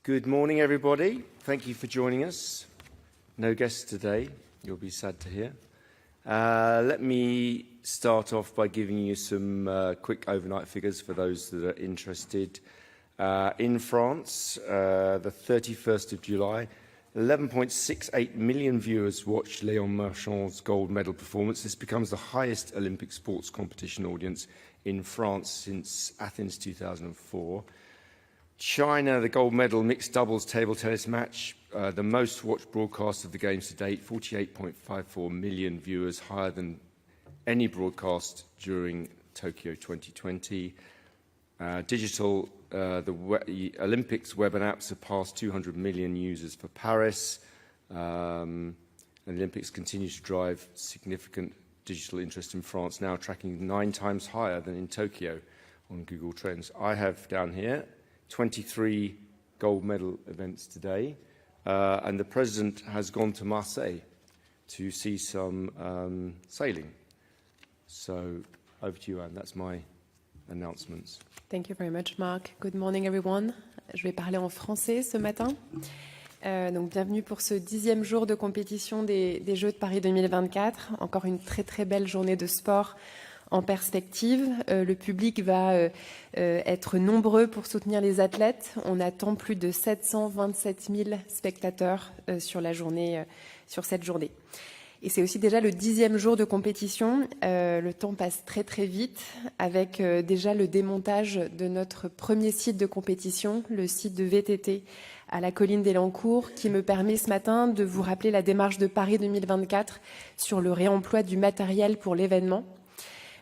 Good morning, everybody. Thank you for joining us. No guests today, you'll be sad to hear. Let me start off by giving you some quick overnight figures for those that are interested. In France, the 31st of July, 11.68 million viewers watched Léon Marchand's gold medal performance. This becomes the highest Olympic sports competition audience in France since Athens 2004. China, the gold medal mixed doubles table tennis match, the most watched broadcast of the Games to date, 48.54 million viewers, higher than any broadcast during Tokyo 2020. Digital, the Olympics web and apps surpassed 200 million users for Paris. And the Olympics continue to drive significant digital interest in France, now tracking 9 times higher than in Tokyo on Google Trends. I have down here 23 gold medal events today, and the President has gone to Marseille to see some sailing. So over to you, Anne. That's my announcements. Thank you very much, Mark. Good morning, everyone. Je vais parler en français ce matin. Donc, bienvenue pour ce 10e jour de compétition des Jeux de Paris 2024. Encore une très très belle journée de sport en perspective. Le public va être nombreux pour soutenir les athlètes. On attend plus de 727 000 spectateurs sur cette journée. Et c'est aussi déjà le 10e jour de compétition. Le temps passe très très vite avec déjà le démontage de notre premier site de compétition, le site de VTT à la colline d'Elancourt, qui me permet ce matin de vous rappeler la démarche de Paris 2024 sur le réemploi du matériel pour l'événement.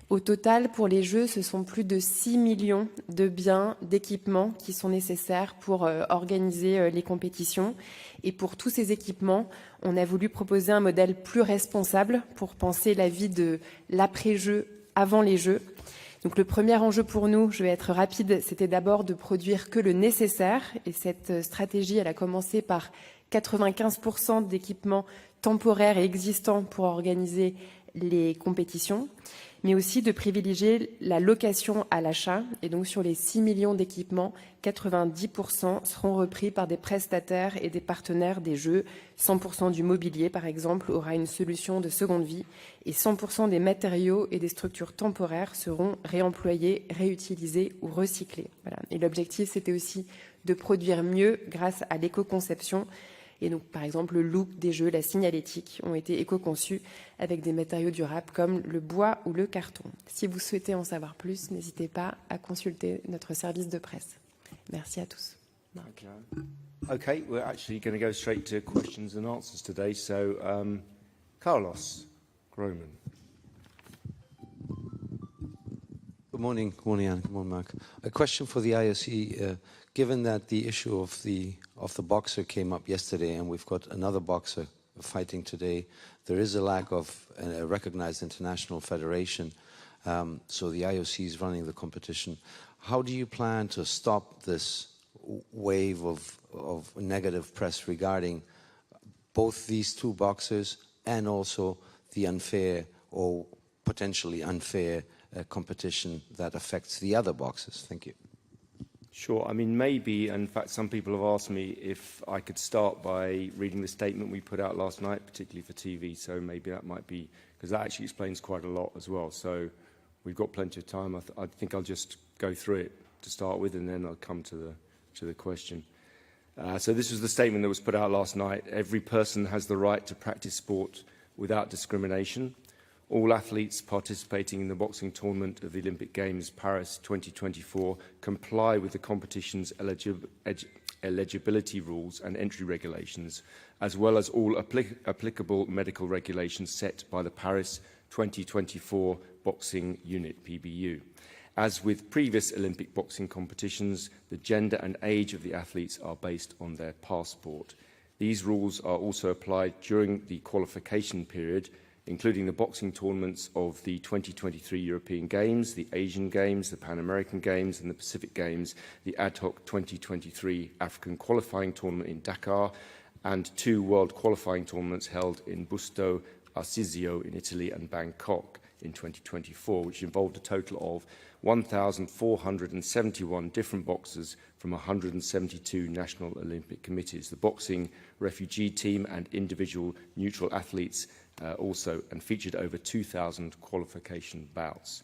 Au total, pour les Jeux, ce sont plus de 6 millions de biens, d'équipements qui sont nécessaires pour organiser les compétitions. Et pour tous ces équipements, on a voulu proposer un modèle plus responsable pour penser la vie de l'après-Jeux, avant les Jeux. Donc le premier enjeu pour nous, je vais être rapide, c'était d'abord de produire que le nécessaire. Et cette stratégie, elle a commencé par 95% d'équipements temporaires et existants pour organiser les compétitions, mais aussi de privilégier la location à l'achat. Et donc sur les 6 millions d'équipements, 90% seront repris par des prestataires et des partenaires des Jeux. 100% du mobilier, par exemple, aura une solution de seconde vie et 100% des matériaux et des structures temporaires seront réemployés, réutilisés ou recyclés. Voilà. Et l'objectif, c'était aussi de produire mieux grâce à l'éco-conception. Et donc, par exemple, le look des Jeux, la signalétique ont été éco-conçus avec des matériaux durables comme le bois ou le carton. Si vous souhaitez en savoir plus, n'hésitez pas à consulter notre service de presse. Merci à tous. Okay, we're actually going to go straight to questions and answers today. So, Carlos Groman. Good morning, Anne. Good morning, Mark. A question for the IOC. Given that the issue of the boxer came up yesterday and we've got another boxer fighting today, there is a lack of a recognized international federation, so the IOC is running the competition. How do you plan to stop this wave of negative press regarding both these two boxers and also the unfair or potentially unfair competition that affects the other boxers? Thank you. Sure. I mean, maybe, in fact, some people have asked me if I could start by reading the statement we put out last night, particularly for TV, so maybe that might be, because that actually explains quite a lot as well. So we've got plenty of time. I think I'll just go through it to start with, and then I'll come to the question. So this was the statement that was put out last night. Every person has the right to practice sport without discrimination. All athletes participating in the boxing tournament of the Olympic Games Paris 2024 comply with the competition's eligibility rules and entry regulations, as well as all applicable medical regulations set by the Paris 2024 Boxing Unit, PBU. As with previous Olympic boxing competitions, the gender and age of the athletes are based on their passport. These rules are also applied during the qualification period, including the boxing tournaments of the 2023 European Games, the Asian Games, the Pan American Games and the Pacific Games, the ad hoc 2023 African qualifying tournament in Dakar, and 2 world qualifying tournaments held in Busto Arsizio in Italy and Bangkok in 2024, which involved a total of 1,471 different boxers from 172 national Olympic committees. The boxing refugee team and individual neutral athletes also, and featured over 2,000 qualification bouts.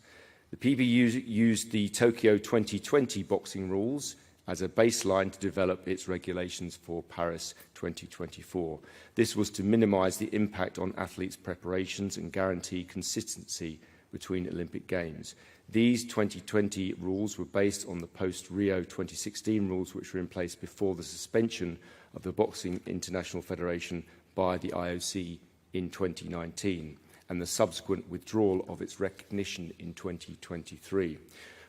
The PB used the Tokyo 2020 boxing rules as a baseline to develop its regulations for Paris 2024. This was to minimise the impact on athletes' preparations and guarantee consistency between Olympic Games. These 2020 rules were based on the post-Rio 2016 rules, which were in place before the suspension of the Boxing International Federation by the IOC in 2019 and the subsequent withdrawal of its recognition in 2023.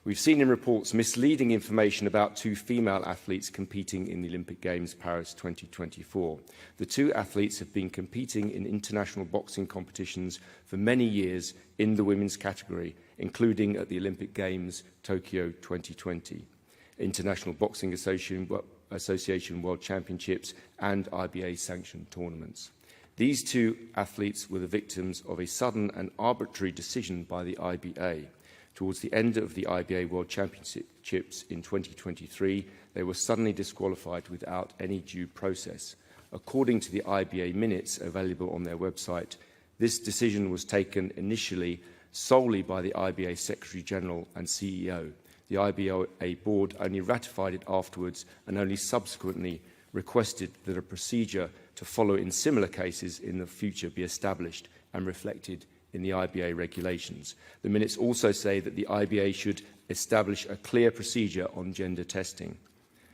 We've seen in reports misleading information about two female athletes competing in the Olympic Games Paris 2024. The two athletes have been competing in international boxing competitions for many years in the women's category, including at the Olympic Games Tokyo 2020, International Boxing Association World Championships and IBA-sanctioned tournaments. These two athletes were the victims of a sudden and arbitrary decision by the IBA. Towards the end of the IBA World Championships in 2023, they were suddenly disqualified without any due process. According to the IBA minutes available on their website, this decision was taken initially solely by the IBA Secretary-General and CEO. The IBA board only ratified it afterwards and only subsequently requested that a procedure to follow in similar cases in the future be established and reflected in the IBA regulations. The minutes also say that the IBA should establish a clear procedure on gender testing.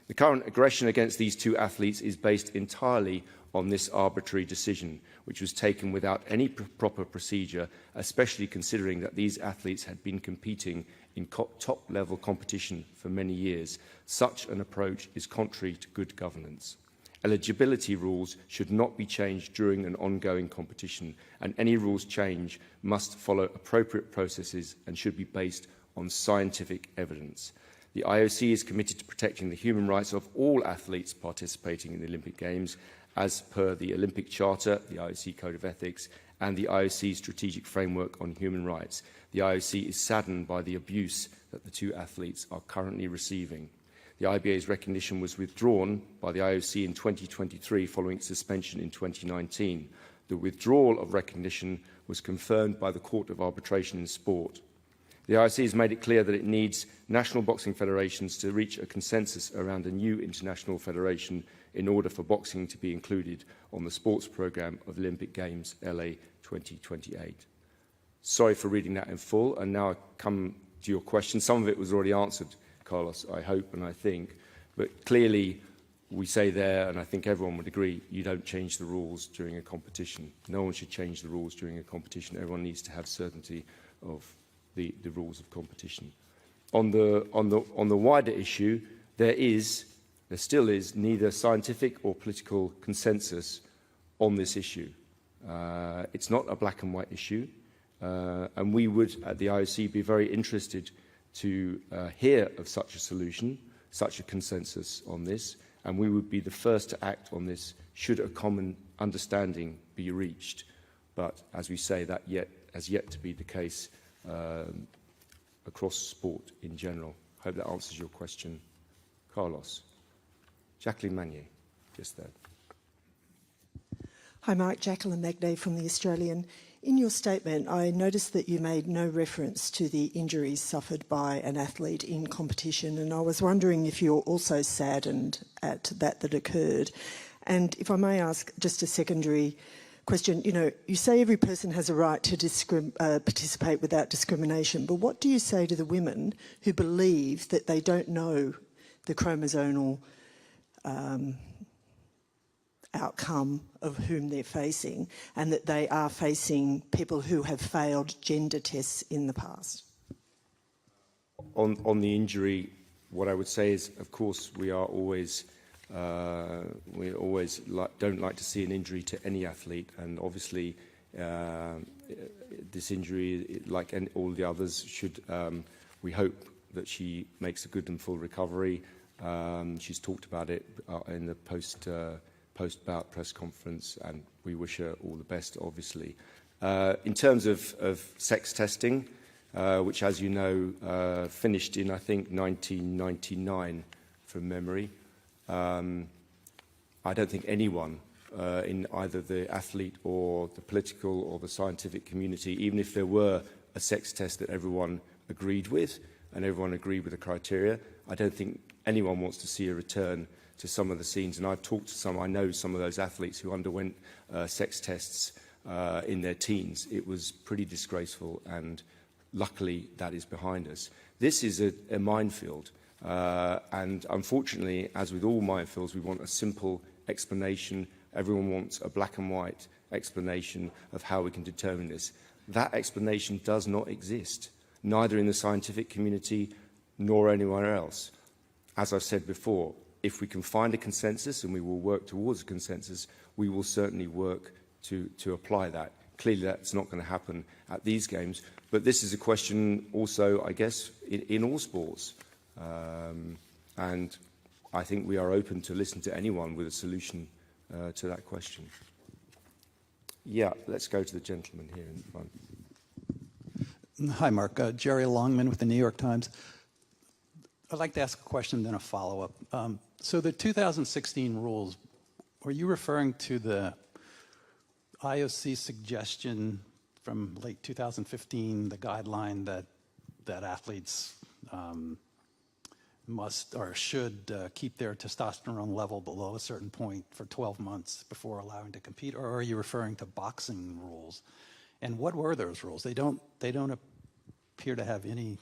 The current aggression against these two athletes is based entirely on this arbitrary decision, which was taken without any proper procedure, especially considering that these athletes had been competing in top-level competition for many years. Such an approach is contrary to good governance. Eligibility rules should not be changed during an ongoing competition, and any rules change must follow appropriate processes and should be based on scientific evidence. The IOC is committed to protecting the human rights of all athletes participating in the Olympic Games, as per the Olympic Charter, the IOC Code of Ethics, and the IOC Strategic Framework on Human Rights. The IOC is saddened by the abuse that the two athletes are currently receiving. The IBA's recognition was withdrawn by the IOC in 2023 following its suspension in 2019. The withdrawal of recognition was confirmed by the Court of Arbitration in Sport. The IOC has made it clear that it needs national boxing federations to reach a consensus around a new international federation in order for boxing to be included on the sports programme of Olympic Games LA 2028. Sorry for reading that in full, and now I come to your question. Some of it was already answered, Carlos, I hope and I think, but clearly we say there, and I think everyone would agree, you don't change the rules during a competition. No one should change the rules during a competition. Everyone needs to have certainty of the rules of competition. On the wider issue, there still is neither scientific or political consensus on this issue. It's not a black and white issue, and we would at the IOC be very interested to hear of such a solution, such a consensus on this, and we would be the first to act on this should a common understanding be reached. But as we say, that has yet to be the case across sport in general. I hope that answers your question, Carlos. Jacqueline Magnier, just there. Hi, Mark. Jacqueline Magnier from The Australian. In your statement, I noticed that you made no reference to the injuries suffered by an athlete in competition, and I was wondering if you're also saddened at that occurred. And if I may ask just a secondary question, you say every person has a right to participate without discrimination, but what do you say to the women who believe that they don't know the chromosomal outcome of whom they're facing, and that they are facing people who have failed gender tests in the past? On the injury, what I would say is, of course, we always don't like to see an injury to any athlete, and obviously this injury, like all the others, should we hope that she makes a good and full recovery. She's talked about it in the post-bout press conference, and we wish her all the best, obviously. In terms of sex testing, which, as you know, finished in, I think, 1999 from memory, I don't think anyone in either the athlete or the political or the scientific community, even if there were a sex test that everyone agreed with and everyone agreed with the criteria, I don't think anyone wants to see a return to some of the scenes. And I've talked to some, I know some of those athletes who underwent sex tests in their teens. It was pretty disgraceful, and luckily that is behind us. This is a minefield, and unfortunately, as with all minefields, we want a simple explanation. Everyone wants a black and white explanation of how we can determine this. That explanation does not exist, neither in the scientific community nor anywhere else. As I've said before, if we can find a consensus, and we will work towards a consensus, we will certainly work to apply that. Clearly, that's not going to happen at these games, but this is a question also, I guess, in all sports. And I think we are open to listen to anyone with a solution to that question. Yeah, let's go to the gentleman here in front. Hi, Mark. Jerry Longman with the New York Times. I'd like to ask a question, then a follow-up. So the 2016 rules, were you referring to the IOC suggestion from late 2015, the guideline that athletes must or should keep their testosterone level below a certain point for 12 months before allowing to compete, or are you referring to boxing rules? And what were those rules? They don't appear to have any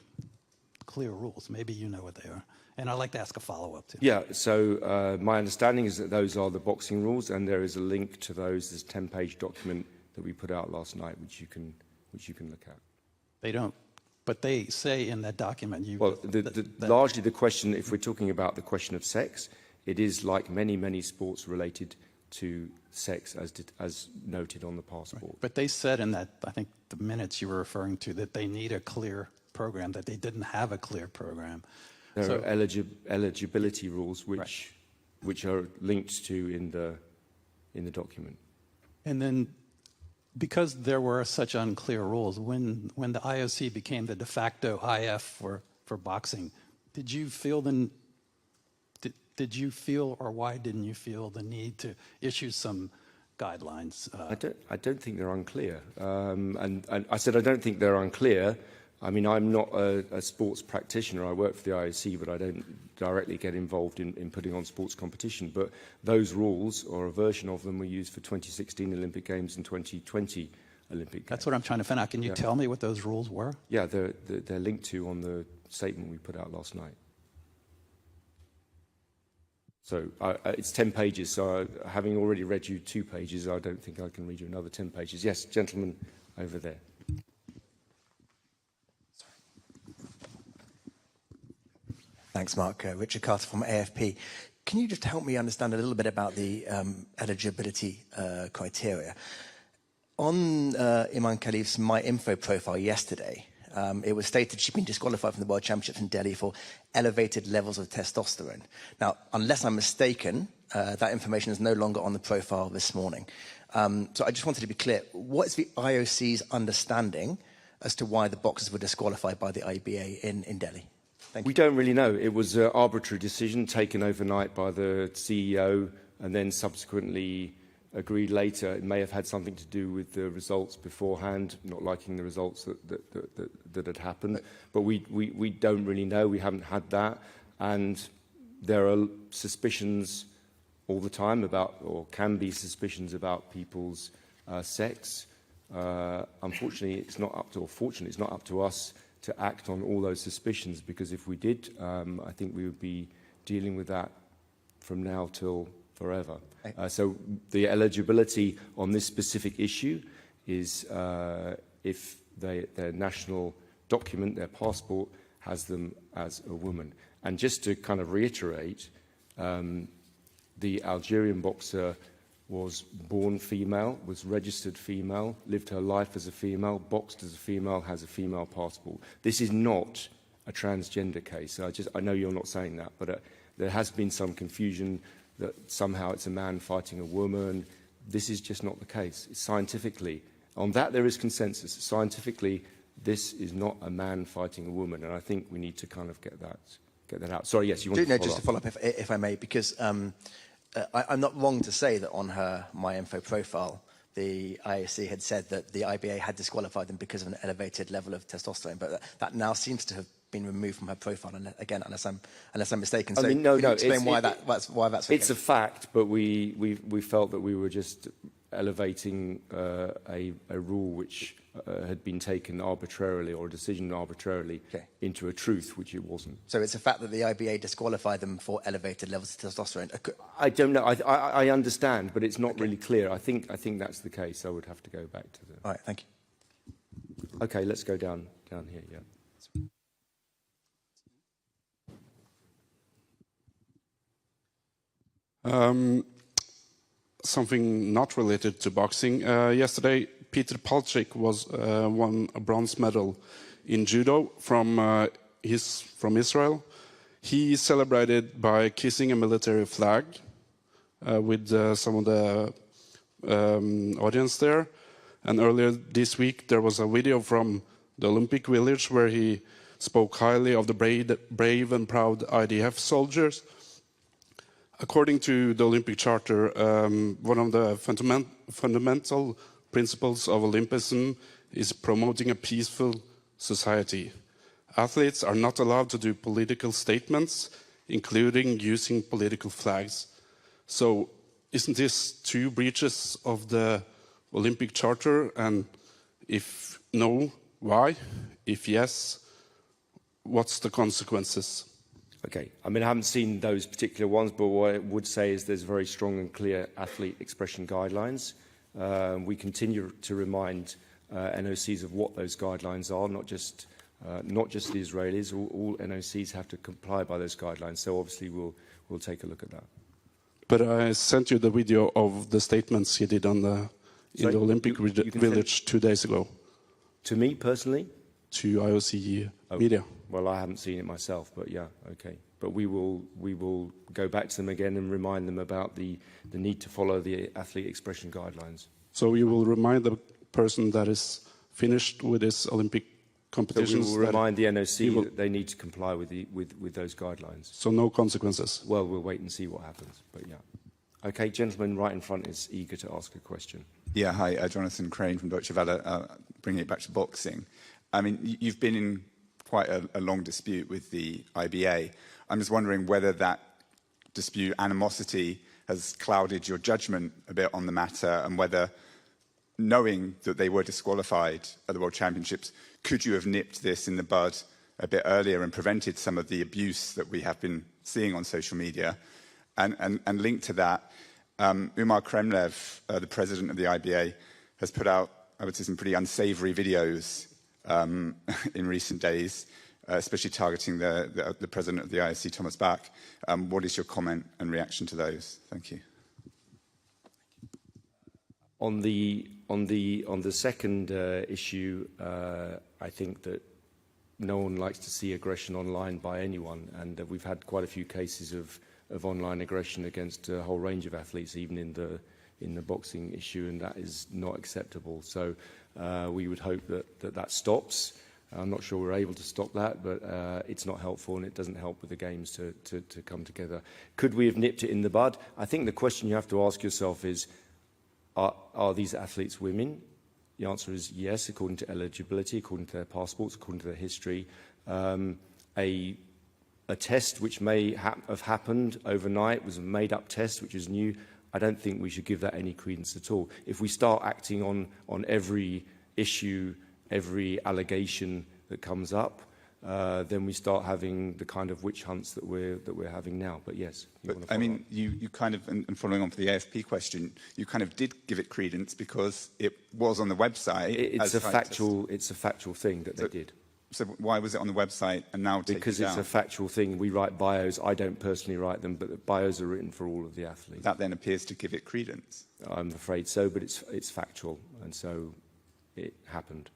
clear rules. Maybe you know what they are. And I'd like to ask a follow-up too. Yeah, so my understanding is that those are the boxing rules, and there is a link to those. There's a 10-page document that we put out last night, which you can look at. They don't. But they say in that document largely the question, if we're talking about the question of sex, it is like many sports related to sex, as noted on the passport. Right. But they said in that, I think the minutes you were referring to, that they need a clear program, that they didn't have a clear program. There are eligibility rules which are linked to in the document. And then, because there were such unclear rules, when the IOC became the de facto IF for boxing, did you feel or why didn't you feel the need to issue some guidelines? I don't think they're unclear. And I said I don't think they're unclear. I mean, I'm not a sports practitioner. I work for the IOC, but I don't directly get involved in putting on sports competition. But those rules, or a version of them, were used for 2016 Olympic Games and 2020 Olympic Games. That's what I'm trying to find out. Can you tell me what those rules were? Yeah, they're linked to on the statement we put out last night. So it's 10 pages, so having already read you 2 pages, I don't think I can read you another 10 pages. Yes, gentleman over there. Thanks, Mark. Richard Carter from AFP. Can you just help me understand a little bit about the eligibility criteria? On Iman Khalif's MyInfo profile yesterday, it was stated she'd been disqualified from the World Championships in Delhi for elevated levels of testosterone. Now, unless I'm mistaken, that information is no longer on the profile this morning. So I just wanted to be clear. What is the IOC's understanding as to why the boxers were disqualified by the IBA in Delhi? We don't really know. It was an arbitrary decision taken overnight by the CEO and then subsequently agreed later. It may have had something to do with the results beforehand, not liking the results that had happened. But we don't really know. We haven't had that. And there are suspicions all the time about, or can be suspicions about people's sex. Unfortunately, it's not up to, or fortunately, it's not up to us to act on all those suspicions, because if we did, I think we would be dealing with that from now till forever. So the eligibility on this specific issue is if their national document, their passport, has them as a woman. And just to kind of reiterate, the Algerian boxer was born female, was registered female, lived her life as a female, boxed as a female, has a female passport. This is not a transgender case. I know you're not saying that, but there has been some confusion that somehow it's a man fighting a woman. This is just not the case. Scientifically, On that, there is consensus. Scientifically, this is not a man fighting a woman, and I think we need to kind of get that out. Sorry, yes, you want to follow up? Just to follow up, if I may, because I'm not wrong to say that on her MyInfo profile, the IOC had said that the IBA had disqualified them because of an elevated level of testosterone, but that now seems to have been removed from her profile, and again, unless I'm mistaken. So, can you explain why that's the It's case? a fact, but we felt that we were just elevating a rule which had been taken arbitrarily, or a decision arbitrarily, into a truth which it wasn't. So it's a fact that the IBA disqualified them for elevated levels of testosterone. I don't know. I understand, but it's not really clear. I think that's the case. I would have to go back to the. All right, thank you. Okay, let's go down here. Yeah. Something not related to boxing. Yesterday, Peter Palchik won a bronze medal in judo from Israel. He celebrated by kissing a military flag with some of the audience there. And earlier this week, there was a video from the Olympic Village where he spoke highly of the brave and proud IDF soldiers. According to the Olympic Charter, one of the fundamental principles of Olympism is promoting a peaceful society. Athletes are not allowed to do political statements, including using political flags. So isn't this two breaches of the Olympic Charter? And if no, why? If yes, what's the consequences? Okay, I mean, I haven't seen those particular ones, but what I would say is there's very strong and clear athlete expression guidelines. We continue to remind NOCs of what those guidelines are, not just the Israelis. All NOCs have to comply by those guidelines, so obviously we'll take a look at that. But I sent you the video of the statements he did in the Olympic Village 2 days ago. To me, personally? To IOC media. Well, I haven't seen it myself, but yeah, okay. But we will go back to them again and remind them about the need to follow the athlete expression guidelines. So you will remind the person that is finished with his Olympic competitions? So we will remind the NOC that they need to comply with those guidelines. So no consequences? Well, we'll wait and see what happens, but yeah. Okay, gentleman right in front is eager to ask a question. Yeah, hi, Jonathan Crane from Deutsche Welle, bringing it back to boxing. I mean, you've been in quite a long dispute with the IBA. I'm just wondering whether that dispute, animosity, has clouded your judgment a bit on the matter, and whether, knowing that they were disqualified at the World Championships, could you have nipped this in the bud a bit earlier and prevented some of the abuse that we have been seeing on social media? And linked to that, Umar Kremlev, the president of the IBA, has put out, I would say, some pretty unsavory videos in recent days, especially targeting the president of the IOC, Thomas Bach. What is your comment and reaction to those? Thank you. On the second issue, I think that no one likes to see aggression online by anyone, and we've had quite a few cases of online aggression against a whole range of athletes, even in the boxing issue, and that is not acceptable. So we would hope that stops. I'm not sure we're able to stop that, but it's not helpful, and it doesn't help with the games to come together. Could we have nipped it in the bud? I think the question you have to ask yourself is, are these athletes women? The answer is yes, according to eligibility, according to their passports, according to their history. A test which may have happened overnight was a made-up test, which is new. I don't think we should give that any credence at all. If we start acting on every issue, every allegation that comes up, then we start having the kind of witch hunts that we're having now. But yes, I mean, you kind of, and following on for the AFP question, you kind of did give it credence because it was on the website. It's a factual thing that they did. So why was it on the website and now taken down? Because it's a factual thing. We write bios. I don't personally write them, but the bios are written for all of the athletes. That then appears to give it credence. I'm afraid so, but it's factual, and so it happened,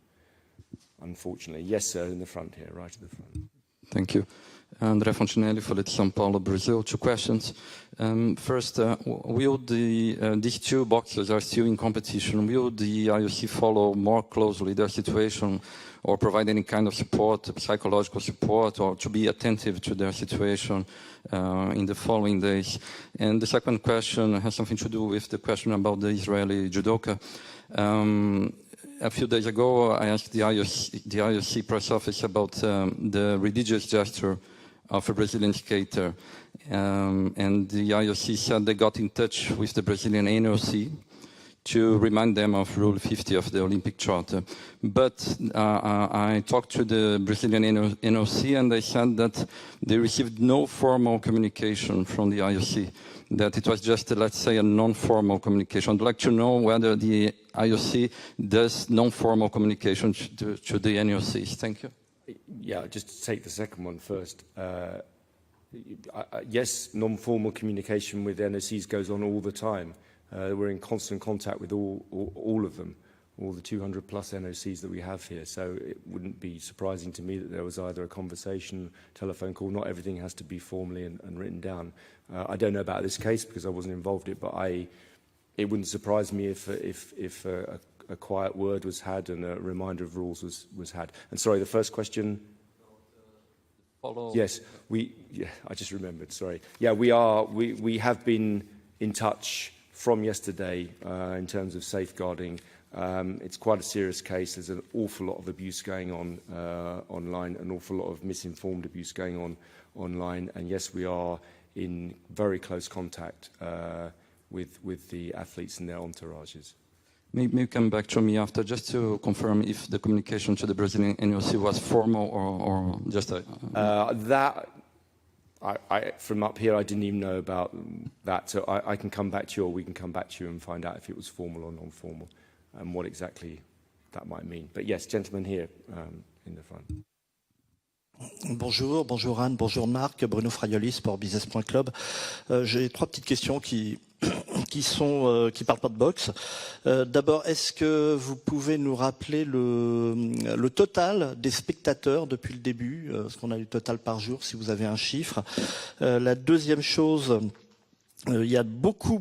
unfortunately. Yes, sir, in the front here, right at the front. Thank you. Andrea Foncinelli for São Paulo, Brazil. Two questions. First, will these two boxers are still in competition? Will the IOC follow more closely their situation or provide any kind of support, psychological support, or to be attentive to their situation in the following days? And the second question has something to do with the question about the Israeli judoka. A few days ago, I asked the IOC press office about the religious gesture of a Brazilian skater. And the IOC said they got in touch with the Brazilian NOC to remind them of Rule 50 of the Olympic Charter. But I talked to the Brazilian NOC and they said that they received no formal communication from the IOC, that it was just, let's say, a non-formal communication. I'd like to know whether the IOC does non-formal communication to the NOCs. Thank you. Yeah, just to take the second one first. Yes, non-formal communication with NOCs goes on all the time. We're in constant contact with all of them, all the 200 plus NOCs that we have here. So it wouldn't be surprising to me that there was either a conversation, telephone call. Not everything has to be formally and written down. I don't know about this case because I wasn't involved in it, but it wouldn't surprise me if a quiet word was had and a reminder of rules was had. And sorry, the first question? Yes, I just remembered, sorry. Yeah, we have been in touch from yesterday in terms of safeguarding. It's quite a serious case. There's an awful lot of abuse going on online, an awful lot of misinformed abuse going on online. And yes, we are in very close contact with the athletes and their entourages. Maybe come back to me after, just to confirm if the communication to the Brazilian NOC was formal or just a... from up here, I didn't even know about that. So I can come back to you, or we can come back to you and find out if it was formal or non-formal and what exactly that might mean. But yes, gentlemen here in the front. Bonjour Anne, bonjour Marc, Bruno Fraioli, sportbusiness.club. J'ai trois petites questions qui parlent pas de boxe. D'abord, est-ce que vous pouvez nous rappeler le total des spectateurs depuis le début, ce qu'on a eu total par jour, si vous avez un chiffre. La deuxième chose, il y a beaucoup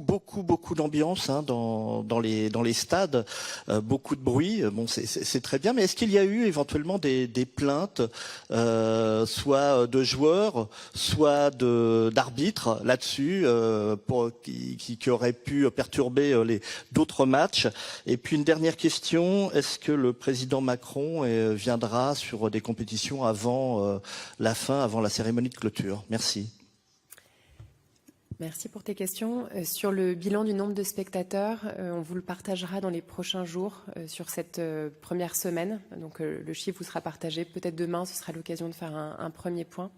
d'ambiance dans les stades, beaucoup de bruit. Bon, c'est très bien, mais est-ce qu'il y a eu éventuellement des plaintes, soit de joueurs, soit d'arbitres là-dessus, qui auraient pu perturber d'autres matchs? Et puis une dernière question, est-ce que le président Macron viendra sur des compétitions avant la cérémonie de clôture? Merci. Merci pour tes questions. Sur le bilan du nombre de spectateurs, on vous le partagera dans les prochains jours sur cette première semaine. Donc le chiffre vous sera partagé peut-être demain, ce sera l'occasion de faire un premier point.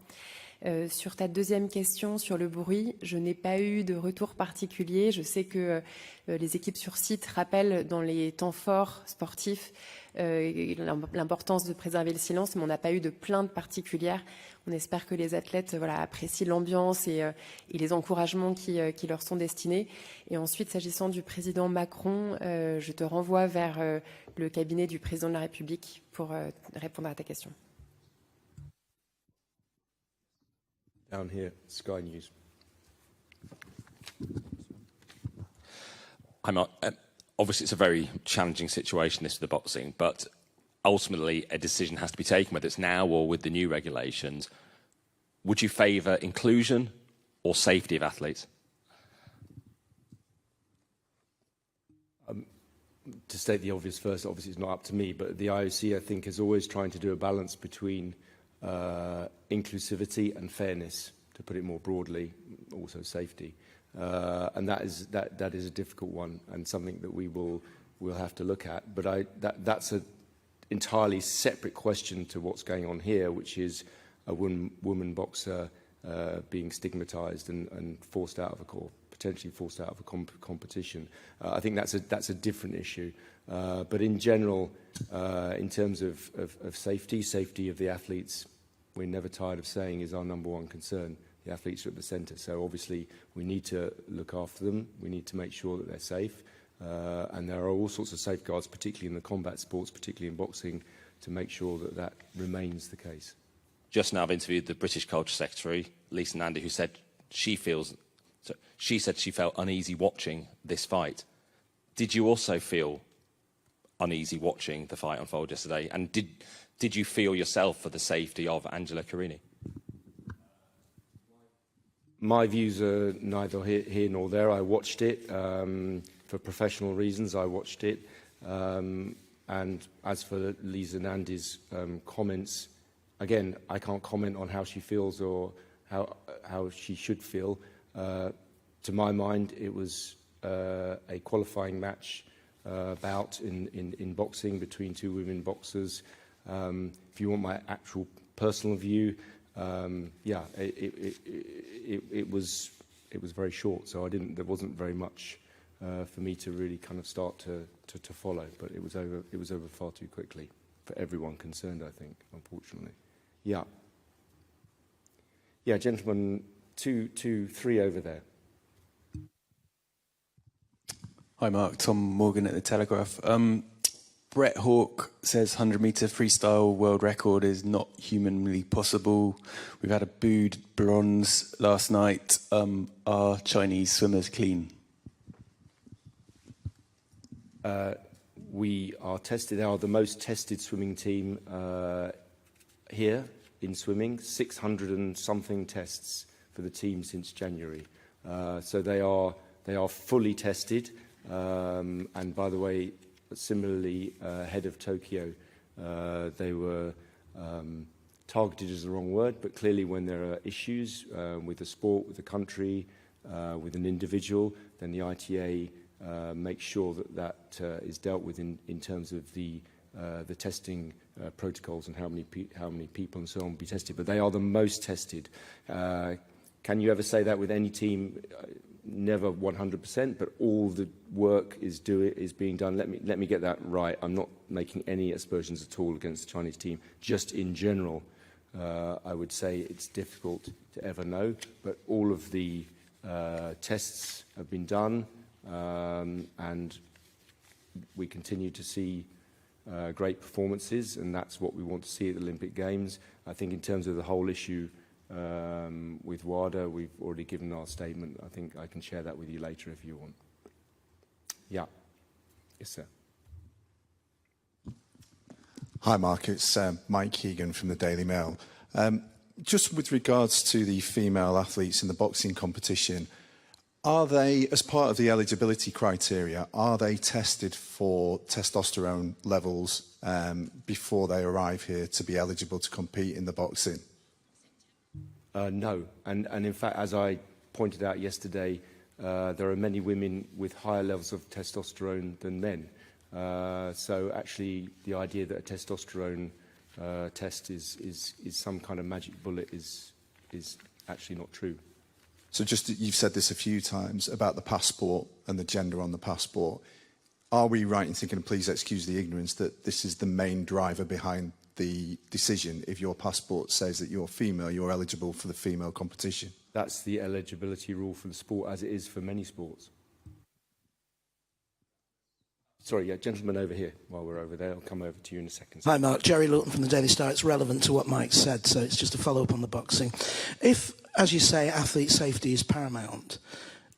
Sur ta deuxième question sur le bruit, je n'ai pas eu de retour particulier. Je sais que les équipes sur site rappellent dans les temps forts sportifs l'importance de préserver le silence, mais on n'a pas eu de plainte particulière. On espère que les athlètes apprécient l'ambiance et les encouragements qui leur sont destinés. Et ensuite, s'agissant du président Macron, je te renvoie vers le cabinet du président de la République pour répondre à ta question. Down here, Sky News. Obviously, it's a very challenging situation, this, for the boxing, but ultimately a decision has to be taken, whether it's now or with the new regulations. Would you favour inclusion or safety of athletes? To state the obvious first, obviously it's not up to me, but the IOC, I think, is always trying to do a balance between inclusivity and fairness, to put it more broadly, also safety. And that is a difficult one and something that we'll have to look at. But that's an entirely separate question to what's going on here, which is a woman boxer being stigmatized and forced out of a court, potentially forced out of a competition. I think that's a different issue. But in general, in terms of safety of the athletes, we're never tired of saying is our number one concern. The athletes are at the centre, so obviously we need to look after them. We need to make sure that they're safe, and there are all sorts of safeguards, particularly in the combat sports, particularly in boxing, to make sure that remains the case. just now I've interviewed the British Culture Secretary, Lisa Nandy, who said she said she felt uneasy watching this fight. Did you also feel uneasy watching the fight unfold yesterday? And did you feel yourself for the safety of Angela Carini? My views are neither here nor there. I watched it for professional reasons. I watched it. And as for Lisa Nandy's comments, again, I can't comment on how she feels or how she should feel. To my mind, it was a qualifying match bout in boxing between two women boxers. If you want my actual personal view, yeah, it was very short, so there wasn't very much for me to really kind of start to follow, but it was over far too quickly for everyone concerned, I think, unfortunately. Yeah. Yeah, gentlemen, 3 over there. Hi, Mark. Tom Morgan at The Telegraph. Brett Hawke says 100-metre freestyle world record is not humanly possible. We've had a booed bronze last night. Are Chinese swimmers clean? We are tested. They are the most tested swimming team here in swimming. 600 and something tests for the team since January. So they are fully tested. And by the way, similarly, ahead of Tokyo, they were targeted is the wrong word, but clearly when there are issues with the sport, with the country, with an individual, then the ITA makes sure that is dealt with in terms of the testing protocols and how many people and so on will be tested. But they are the most tested. Can you ever say that with any team? Never 100%, but all the work is being done. Let me get that right. I'm not making any aspersions at all against the Chinese team. Just in general, I would say it's difficult to ever know, but all of the tests have been done, and we continue to see great performances, and that's what we want to see at the Olympic Games. I think in terms of the whole issue with WADA, we've already given our statement. I think I can share that with you later if you want. Yeah. Yes, sir. Hi, Mark. It's Mike Keegan from the Daily Mail. Just with regards to the female athletes in the boxing competition, are they, as part of the eligibility criteria, are they tested for testosterone levels before they arrive here to be eligible to compete in the boxing? No, and in fact, as I pointed out yesterday, there are many women with higher levels of testosterone than men. So actually, the idea that a testosterone test is some kind of magic bullet is actually not true. So just, you've said this a few times about the passport and the gender on the passport. Are we right in thinking, and please excuse the ignorance, that this is the main driver behind the decision? If your passport says that you're female, you're eligible for the female competition? That's the eligibility rule for the sport, as it is for many sports. Sorry, yeah, gentleman over here. While we're over there, I'll come over to you in a second. Hi, Mark. Jerry Lawton from the Daily Star. It's relevant to what Mike said, so it's just a follow-up on the boxing. If, as you say, athlete safety is paramount,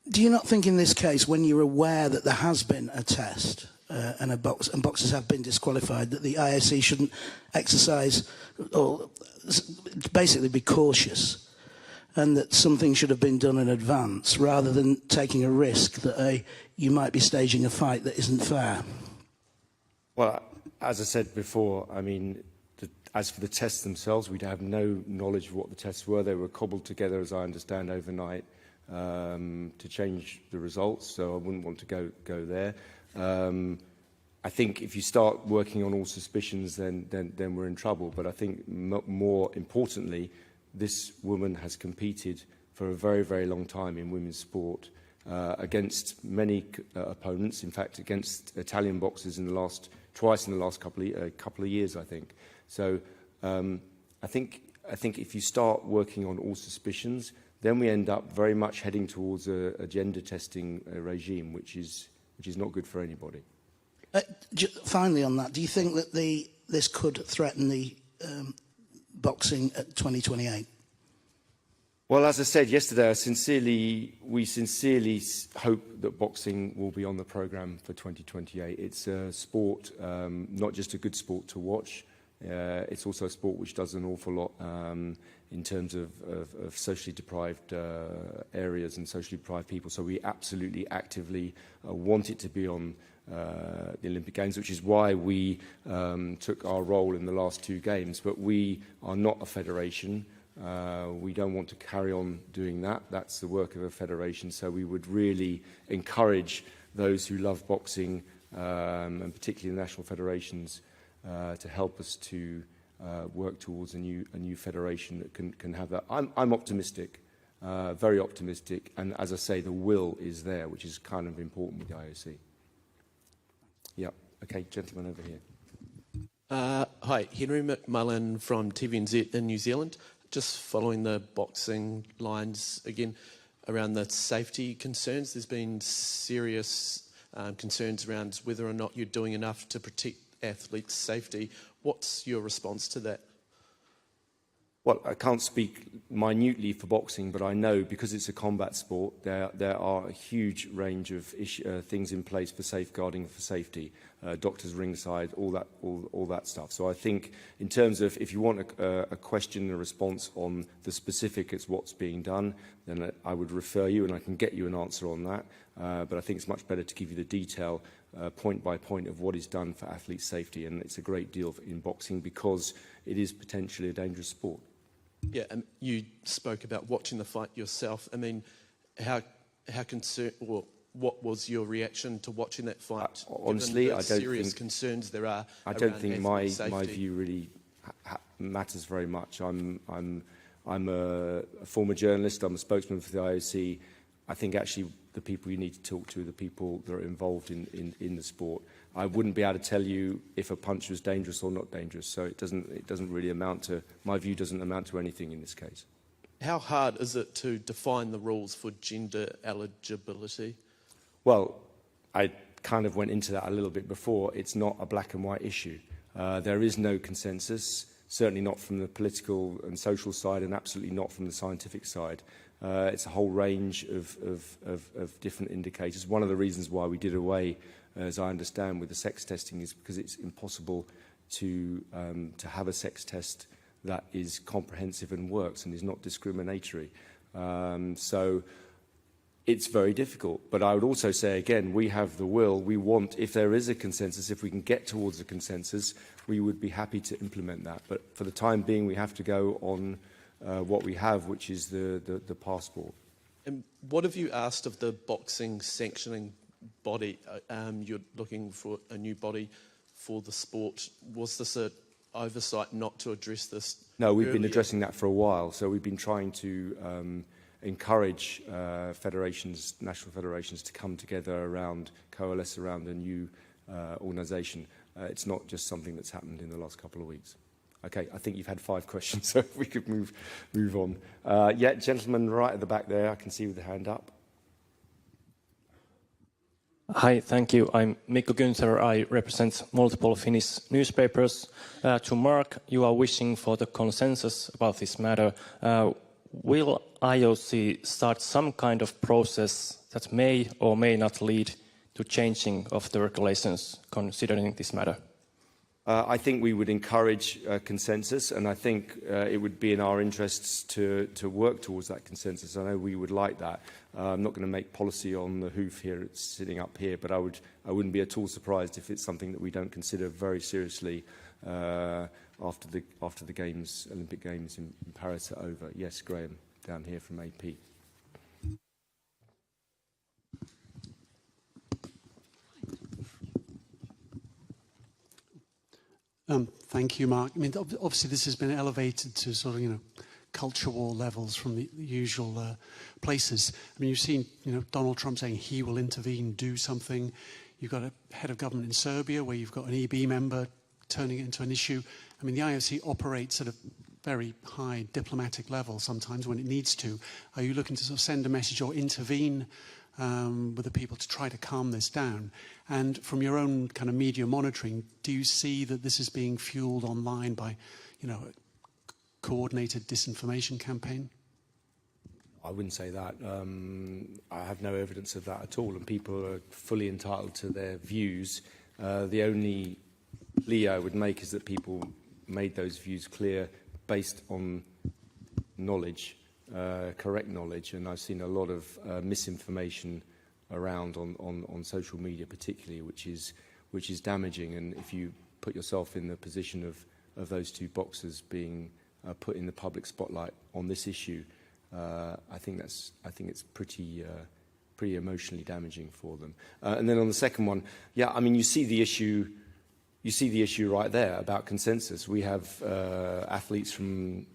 do you not think in this case, when you're aware that there has been a test and boxers have been disqualified, that the IOC shouldn't exercise or basically be cautious, and that something should have been done in advance rather than taking a risk that you might be staging a fight that isn't fair? Well, as I said before, I mean, as for the tests themselves, we have no knowledge of what the tests were. They were cobbled together, as I understand, overnight to change the results, so I wouldn't want to go there. I think if you start working on all suspicions, then we're in trouble. But I think more importantly, this woman has competed for a very, very long time in women's sport against many opponents. In fact, against Italian boxers twice in the last couple of years, I think. So I think if you start working on all suspicions, then we end up very much heading towards a gender testing regime, which is not good for anybody. Finally on that, do you think that this could threaten the boxing at 2028? Well, as I said yesterday, we sincerely hope that boxing will be on the programme for 2028. It's a sport, not just a good sport to watch, it's also a sport which does an awful lot in terms of socially deprived areas and socially deprived people. So we absolutely actively want it to be on the Olympic Games, which is why we took our role in the last 2 games. But we are not a federation. We don't want to carry on doing that. That's the work of a federation. So we would really encourage those who love boxing, and particularly the national federations, to help us to work towards a new federation that can have that. I'm optimistic, very optimistic, and as I say, the will is there, which is kind of important with the IOC. Yeah. Okay, gentleman over here. Hi, Henry McMullen from TVNZ in New Zealand. Just following the boxing lines again around the safety concerns. There's been serious concerns around whether or not you're doing enough to protect athletes' safety. What's your response to that? Well, I can't speak minutely for boxing, but I know because it's a combat sport, there are a huge range of things in place for safeguarding, for safety, doctors ringside, all that stuff. So I think in terms of if you want a question and a response on the specific, it's what's being done, then I would refer you and I can get you an answer on that. But I think it's much better to give you the detail point by point of what is done for athlete safety, and it's a great deal in boxing because it is potentially a dangerous sport. Yeah, and you spoke about watching the fight yourself. I mean, how concerned, or what was your reaction to watching that fight? Honestly, I don't serious think concerns there are. I don't think my safety. view really matters very much. I'm a former journalist. I'm a spokesman for the IOC. I think actually the people you need to talk to are the people that are involved in the sport. I wouldn't be able to tell you if a punch was dangerous or not dangerous, so it doesn't really amount to, my view doesn't amount to anything in this case. How hard is it to define the rules for gender eligibility? Well, I kind of went into that a little bit before. It's not a black and white issue. There is no consensus, certainly not from the political and social side, and absolutely not from the scientific side. It's a whole range of different indicators. One of the reasons why we did away, as I understand, with the sex testing is because it's impossible to have a sex test that is comprehensive and works and is not discriminatory. So it's very difficult. But I would also say, again, we have the will. We want, if there is a consensus, if we can get towards a consensus, we would be happy to implement that. But for the time being, we have to go on what we have, which is the passport. And what have you asked of the boxing sanctioning body? You're looking for a new body for the sport. Was this an oversight not to address this? No, we've been addressing that for a while. So we've been trying to encourage federations, national federations, to come together around, coalesce around a new organisation. It's not just something that's happened in the last couple of weeks. Okay, I think you've had 5 questions, so if we could move on. Yeah, gentleman right at the back there, I can see with the hand up. Hi, thank you. I'm Mikko Günther. I represent multiple Finnish newspapers. To Mark, you are wishing for the consensus about this matter. Will IOC start some kind of process that may or may not lead to changing of the regulations considering this matter? I think we would encourage consensus, and I think it would be in our interests to work towards that consensus. I know we would like that. I'm not going to make policy on the hoof here, it's sitting up here, but I wouldn't be at all surprised if it's something that we don't consider very seriously after the games, Olympic Games in Paris are over. Yes, Graham, down here from AP. Thank you, Mark. I mean, obviously this has been elevated to sort of, culture war levels from the usual places. I mean, you've seen, Donald Trump saying he will intervene, do something. You've got a head of government in Serbia where you've got an EB member turning it into an issue. I mean, the IOC operates at a very high diplomatic level sometimes when it needs to. Are you looking to sort of send a message or intervene with the people to try to calm this down? And from your own kind of media monitoring, do you see that this is being fueled online by, coordinated disinformation campaign? I wouldn't say that. I have no evidence of that at all, and people are fully entitled to their views. The only plea I would make is that people made those views clear based on knowledge, correct knowledge, and I've seen a lot of misinformation around on social media particularly, which is damaging. And if you put yourself in the position of those two boxers being put in the public spotlight on this issue, I think it's pretty emotionally damaging for them. And then on the second one, yeah, I mean, you see the issue right there about consensus. We have athletes from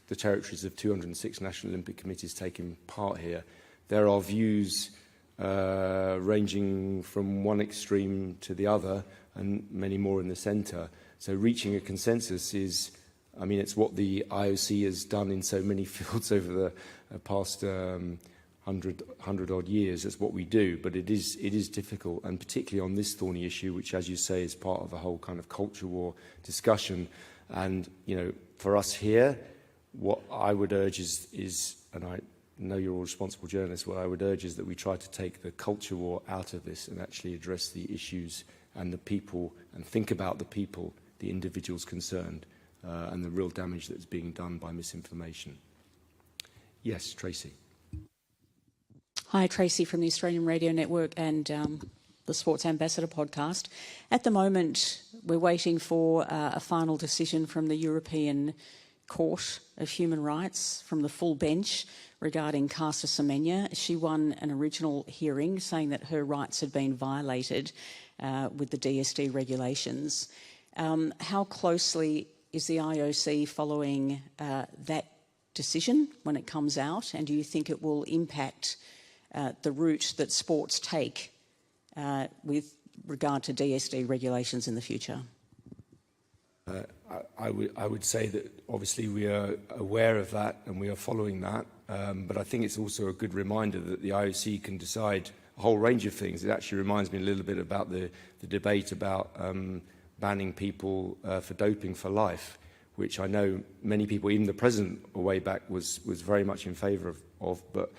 the territories of 206 National Olympic Committees taking part here. There are views ranging from one extreme to the other, and many more in the centre. So reaching a consensus is, I mean, it's what the IOC has done in so many fields over the past 100 odd years. That's what we do, but it is difficult, and particularly on this thorny issue, which, as you say, is part of a whole kind of culture war discussion. And, you know, for us here, what I would urge is, and I know you're all responsible journalists, what I would urge is that we try to take the culture war out of this and actually address the issues and the people, and think about the people, the individuals concerned, and the real damage that's being done by misinformation. Yes, Tracy. Hi, Tracy from the Australian Radio Network and the Sports Ambassador podcast. At the moment, we're waiting for a final decision from the European Court of Human Rights, from the full bench, regarding Caster Semenya. She won an original hearing saying that her rights had been violated with the DSD regulations. How closely is the IOC following that decision when it comes out, and do you think it will impact the route that sports take with regard to DSD regulations in the future? I would say that obviously we are aware of that and we are following that, but I think it's also a good reminder that the IOC can decide a whole range of things. It actually reminds me a little bit about the debate about banning people for doping for life, which I know many people, even the President a way back, was very much in favour of, but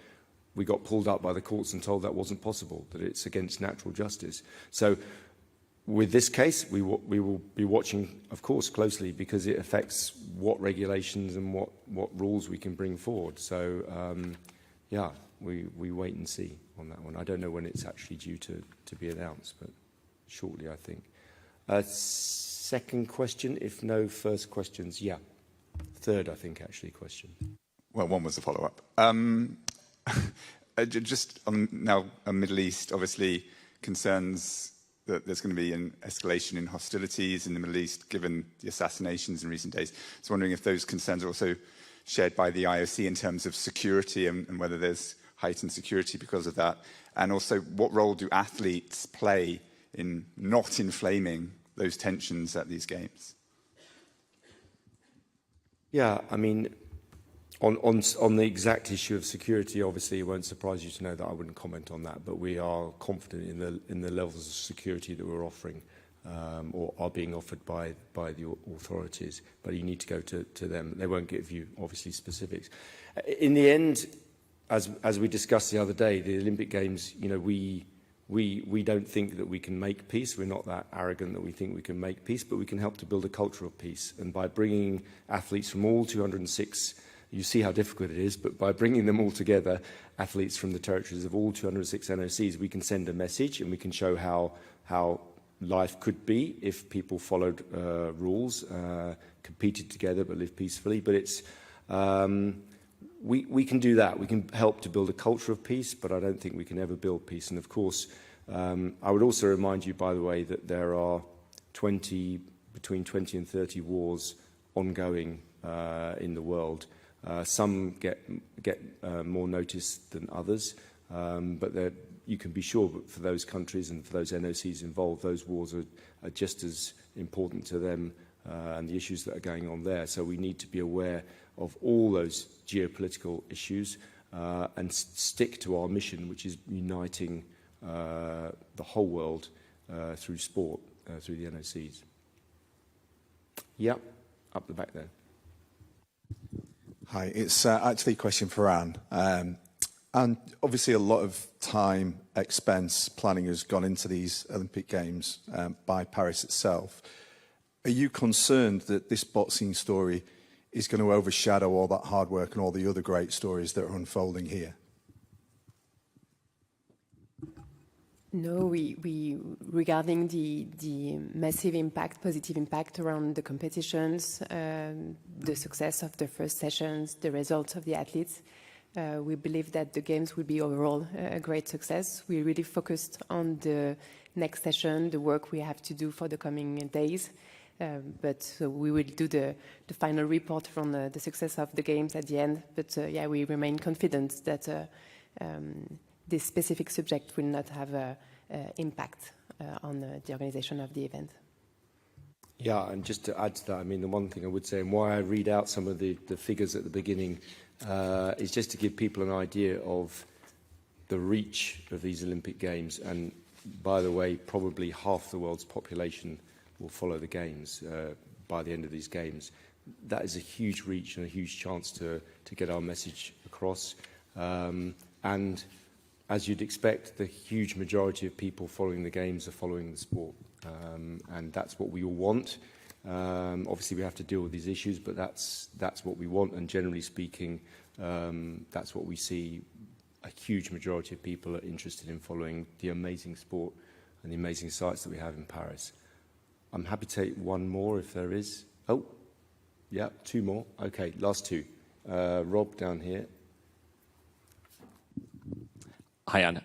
we got pulled up by the courts and told that wasn't possible, that it's against natural justice. So with this case, we will be watching, of course, closely, because it affects what regulations and what rules we can bring forward. So, yeah, we wait and see on that one. I don't know when it's actually due to be announced, but shortly, I think. Second question, if no first questions, yeah. Third, I think, actually, question. Well, one was a follow-up. Just on now, Middle East, obviously concerns that there's going to be an escalation in hostilities in the Middle East, given the assassinations in recent days. I was wondering if those concerns are also shared by the IOC in terms of security, and whether there's heightened security because of that. And also, what role do athletes play in not inflaming those tensions at these games? Yeah, I mean, on the exact issue of security, obviously it won't surprise you to know that I wouldn't comment on that, but we are confident in the levels of security that we're offering, or are being offered by the authorities. But you need to go to them. They won't give you, obviously, specifics. In the end, as we discussed the other day, the Olympic Games, you know, we don't think that we can make peace. We're not that arrogant that we think we can make peace, but we can help to build a culture of peace. And by bringing athletes from all 206, you see how difficult it is, but by bringing them all together, athletes from the territories of all 206 NOCs, we can send a message, and we can show how life could be if people followed rules, competed together but lived peacefully. But it's we can do that. We can help to build a culture of peace, but I don't think we can ever build peace. And of course, I would also remind you, by the way, that there are between 20 and 30 wars ongoing in the world. Some get more notice than others, but you can be sure that for those countries and for those NOCs involved, those wars are just as important to them and the issues that are going on there. So we need to be aware of all those geopolitical issues and stick to our mission, which is uniting the whole world through sport, through the NOCs. Yep, up the back there. Hi, it's actually a question for Anne. And obviously a lot of time, expense, planning has gone into these Olympic Games by Paris itself. Are you concerned that this boxing story is going to overshadow all that hard work and all the other great stories that are unfolding here? No, we regarding the massive impact, positive impact around the competitions, the success of the first sessions, the results of the athletes, we believe that the games will be overall a great success. We really focused on the next session, the work we have to do for the coming days. But we will do the final report from the success of the games at the end. But yeah, we remain confident that this specific subject will not have an impact on the organization of the event. Yeah, and just to add to that, I mean, the one thing I would say, and why I read out some of the figures at the beginning, is just to give people an idea of the reach of these Olympic Games. And by the way, probably half the world's population will follow the Games by the end of these Games. That is a huge reach and a huge chance to get our message across. And as you'd expect, the huge majority of people following the Games are following the sport. And that's what we all want. Obviously, we have to deal with these issues, but that's what we want. And generally speaking, that's what we see. A huge majority of people are interested in following the amazing sport and the amazing sites that we have in Paris. I'm happy to take one more if there is. Oh, yeah, two more. Okay, last two. Rob down here. Hi, Anne.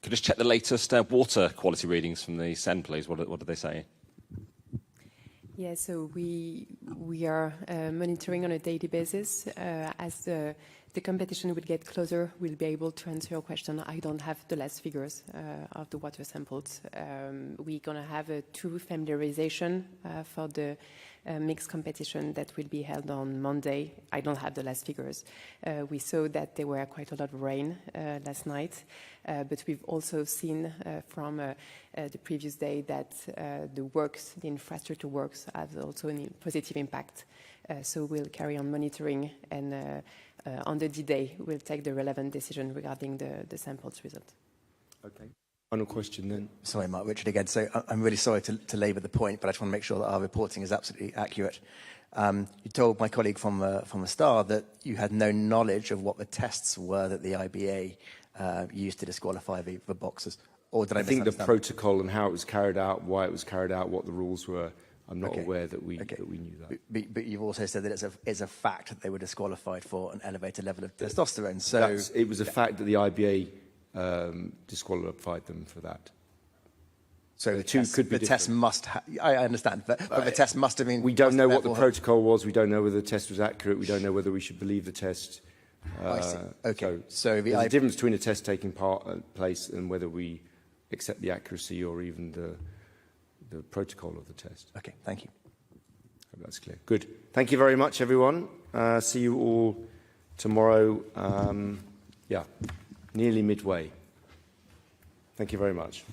Could you just check the latest water quality readings from the Seine, please? What do they say? Yeah, so we are monitoring on a daily basis. As the competition will get closer, we'll be able to answer your question. I don't have the last figures of the water samples. We're going to have a true familiarization for the mixed competition that will be held on Monday. I don't have the last figures. We saw that there were quite a lot of rain last night, but we've also seen from the previous day that the works, the infrastructure works, have also a positive impact. So we'll carry on monitoring, and on the D-Day, we'll take the relevant decision regarding the samples result. Okay. Final question then. Sorry, Mark, Richard again. So I'm really sorry to labour the point, but I just want to make sure that our reporting is absolutely accurate. You told my colleague from the start that you had no knowledge of what the tests were that the IBA used to disqualify the boxers. Or did I think the protocol and how it was carried out, why it was carried out, what the rules were, I'm not aware that we knew that. But you've also said that it's a fact that they were disqualified for an elevated level of testosterone. So it was a fact that the IBA disqualified them for that. So the two could be the test must I understand, but the test must have been... We don't know what the protocol was. We don't know whether the test was accurate. We don't know whether we should believe the test. I see. Okay. So there's a difference between a test taking place and whether we accept the accuracy or even the protocol of the test. Okay, thank you. Hope that's clear. Good. Thank you very much, everyone. See you all tomorrow. Nearly midway. Thank you very much.